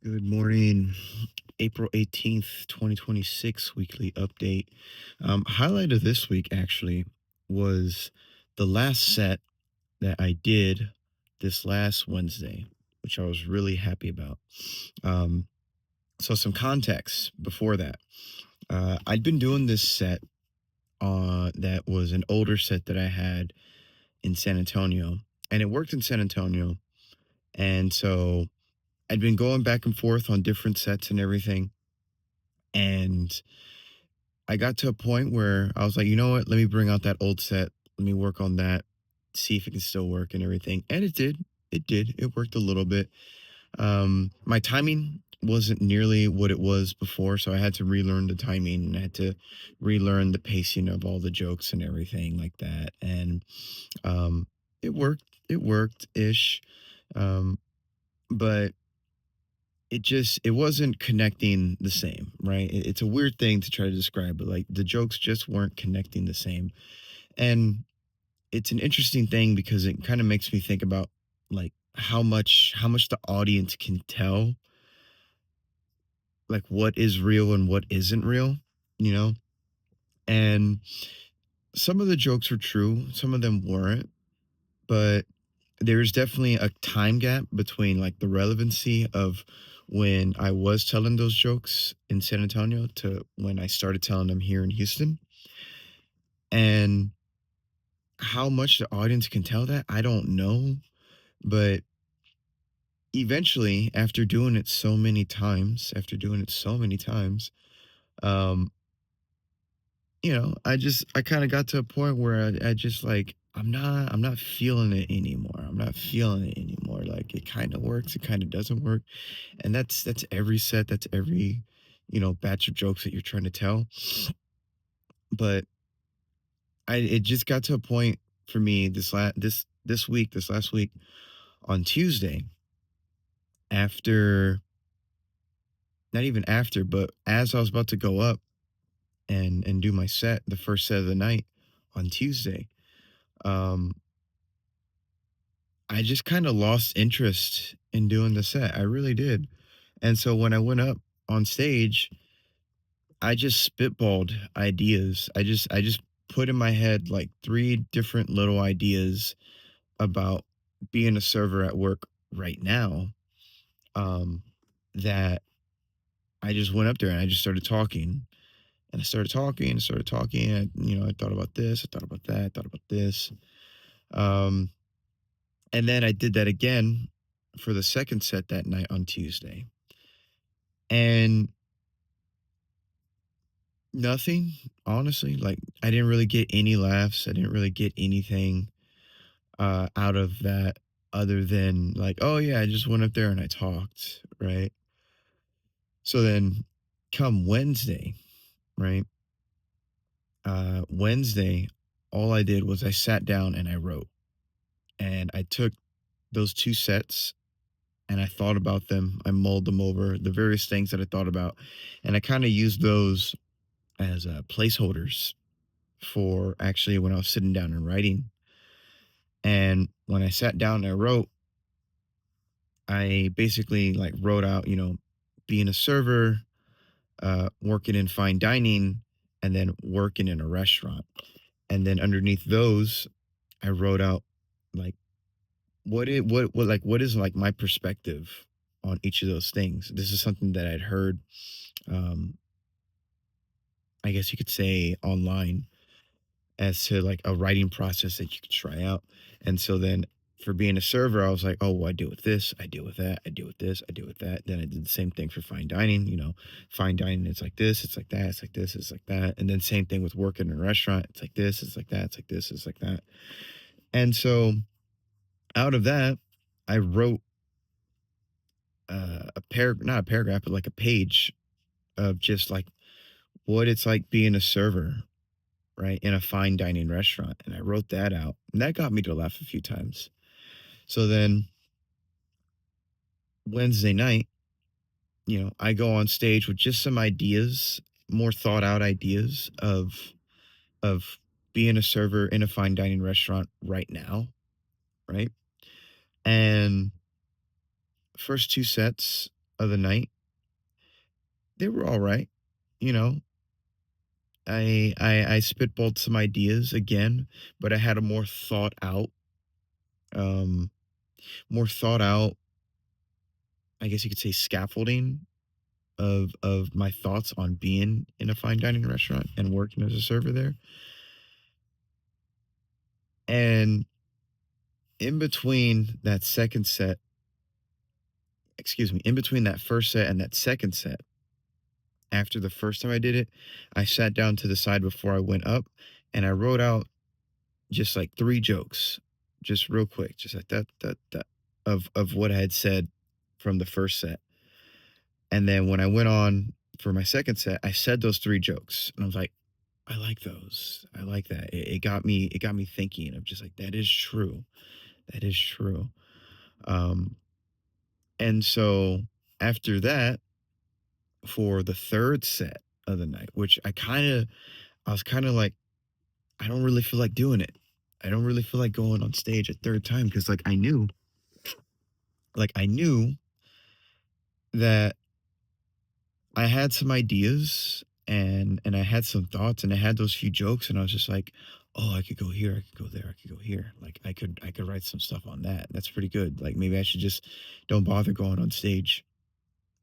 Good morning, April 18th, 2026 weekly update. Highlight of this week actually was the last set that I did this last Wednesday, which I was really happy about. Um, so, some context before that. I'd been doing this set that was an older set that I had in San Antonio, and it worked in San Antonio. And so I'd been going back and forth on different sets and everything. And I got to a point where I was like, you know what? Let me bring out that old set. Let me work on that, see if it can still work and everything. And it did. It did. It worked a little bit. My timing wasn't nearly what it was before, so I had to relearn the timing and I had to relearn the pacing of all the jokes and everything like that. And um, it worked. It worked ish. Um, but it wasn't connecting the same, right? It's a weird thing to try to describe, but like the jokes just weren't connecting the same. And it's an interesting thing because it kind of makes me think about like how much the audience can tell like what is real and what isn't real, you know? And some of the jokes were true, some of them weren't, but there's definitely a time gap between like the relevancy of when I was telling those jokes in San Antonio to when I started telling them here in Houston. And how much the audience can tell that, I don't know. But eventually, after doing it so many times, um, I kind of got to a point where I just like, I'm not feeling it anymore. I'm not feeling it anymore. Like it kind of works, it kind of doesn't work. And that's every set, that's every, batch of jokes that you're trying to tell. But it just got to a point for me this last week on Tuesday, after not even after, but as I was about to go up and do my set, the first set of the night on Tuesday, um, I just kind of lost interest in doing the set. I really did. And so when I went up on stage, I just spitballed ideas. I just put in my head like three different little ideas about being a server at work right now. Um, that I just went up there and I just started talking. And I started talking and started talking. And, I thought about this, I thought about that, I thought about this. Um, and then I did that again for the second set that night on Tuesday. And nothing, honestly. Like I didn't really get any laughs. I didn't really get anything out of that other than like, oh yeah, I just went up there and I talked, right? So then come Wednesday, right? Wednesday, all I did was I sat down and I wrote. And I took those two sets and I thought about them. I mulled them over, the various things that I thought about. And I kind of used those as placeholders for actually when I was sitting down and writing. And when I sat down and I wrote, I basically like wrote out, being a server, working in fine dining, and then working in a restaurant. And then underneath those, I wrote out like what is like my perspective on each of those things. This is something that I'd heard, um, I guess you could say online as to like a writing process that you could try out. And so then for being a server, I was like, oh, well, I deal with this, I deal with that, I deal with this, I deal with that. Then I did the same thing for fine dining. Fine dining, it's like this, it's like that, it's like this, it's like that. And then same thing with working in a restaurant. It's like this, it's like that, it's like this, it's like that. And so out of that, I wrote not a paragraph, but like a page of just like what it's like being a server, right, in a fine dining restaurant. And I wrote that out, and that got me to laugh a few times. So then Wednesday night, I go on stage with just some ideas, more thought out ideas of being a server in a fine dining restaurant right now, right? And first two sets, of the night, they were all right. You know, I spitballed some ideas again, but I had a um, more thought out, I guess you could say, scaffolding of my thoughts on being in a fine dining restaurant and working as a server there. And in between that second set, excuse me, in between that first set and that second set, after the first time I did it, I sat down to the side before I went up and I wrote out just like three jokes, just real quick, just like that of what I had said from the first set. And then when I went on for my second set, I said those three jokes. And I was like, I like those. I like that. It got me thinking of just like that is true. That is true. Um and so after that, for the third set of the night, which I was kind of like, I don't really feel like doing it. I don't really feel like going on stage a third time because I knew that I had some ideas and I had some thoughts and I had those few jokes and I was just like, oh, I could go here, I could go there, I could go here. Like I could write some stuff on that. That's pretty good. Like maybe I should just don't bother going on stage.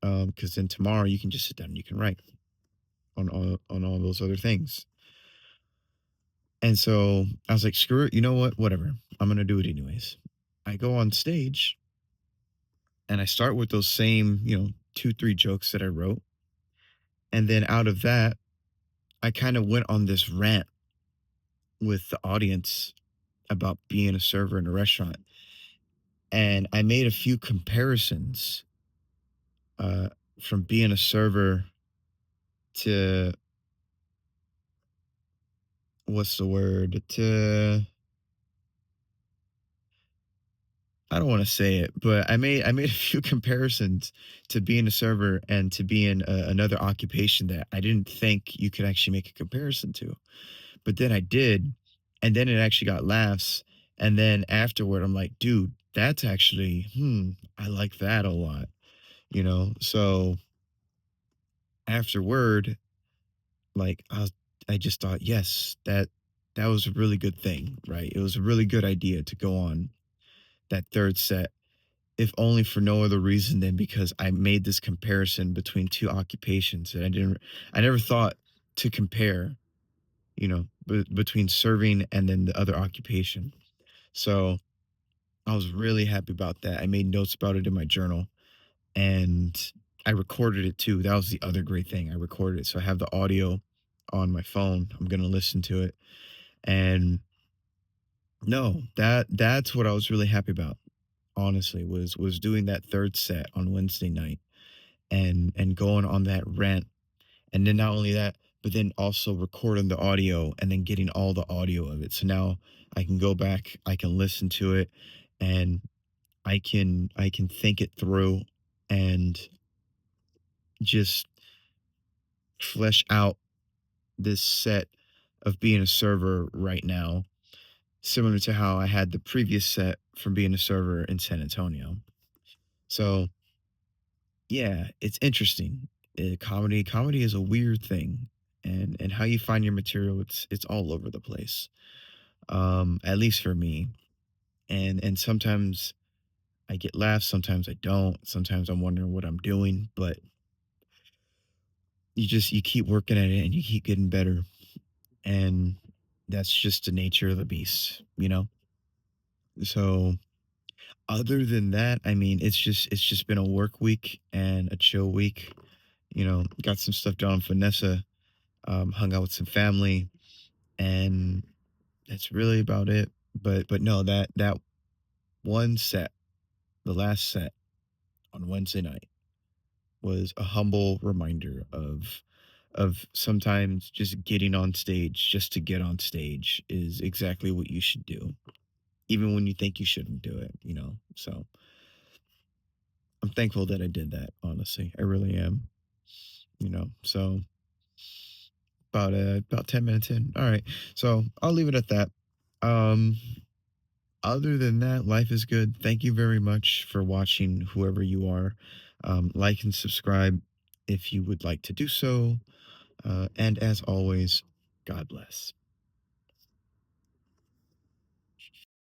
Because then tomorrow you can just sit down and you can write on all those other things. And so I was like, screw it, you know what? Whatever. I'm gonna do it anyways. I go on stage and I start with those same, two, three jokes that I wrote. And then out of that, I kind of went on this rant with the audience about being a server in a restaurant. And I made a few comparisons uh, from being a server to what's the word? To I don't want to say it, but I made a few comparisons to being a server and to being another occupation that I didn't think you could actually make a comparison to. But then I did, and then it actually got laughs. And then afterward, I'm like, dude, that's actually, I like that a lot, So afterward, like I just thought, yes, that was a really good thing, right? It was a really good idea to go on that third set, if only for no other reason than because I made this comparison between two occupations that I never thought to compare, between serving and then the other occupation. So I was really happy about that. I made notes about it in my journal and I recorded it too. That was the other great thing. I recorded it. So I have the audio on my phone. I'm going to listen to it. And no, that's what I was really happy about, honestly, was doing that third set on Wednesday night and going on that rant. And then not only that, but then also recording the audio and then getting all the audio of it. So now I can go back, I can listen to it, and I can think it through and just flesh out this set of being a server right now, similar to how I had the previous set from being a server in San Antonio. So yeah, it's interesting. Comedy is a weird thing, and how you find your material, it's all over the place. At least for me, and sometimes I get laughs, sometimes I don't. Sometimes I'm wondering what I'm doing, but you keep working at it and you keep getting better, and that's just the nature of the beast. So other than that, I mean, it's just been a work week and a chill week. Got some stuff done. Vanessa hung out with some family, and that's really about it. But no, that one set, the last set on Wednesday night, was a humble reminder of sometimes just getting on stage just to get on stage is exactly what you should do, even when you think you shouldn't do it. So I'm thankful that I did that. Honestly, I really am. So about 10 minutes in. All right, so I'll leave it at that. Um, other than that, life is good. Thank you very much for watching, whoever you are. Like and subscribe if you would like to do so. And as always, God bless.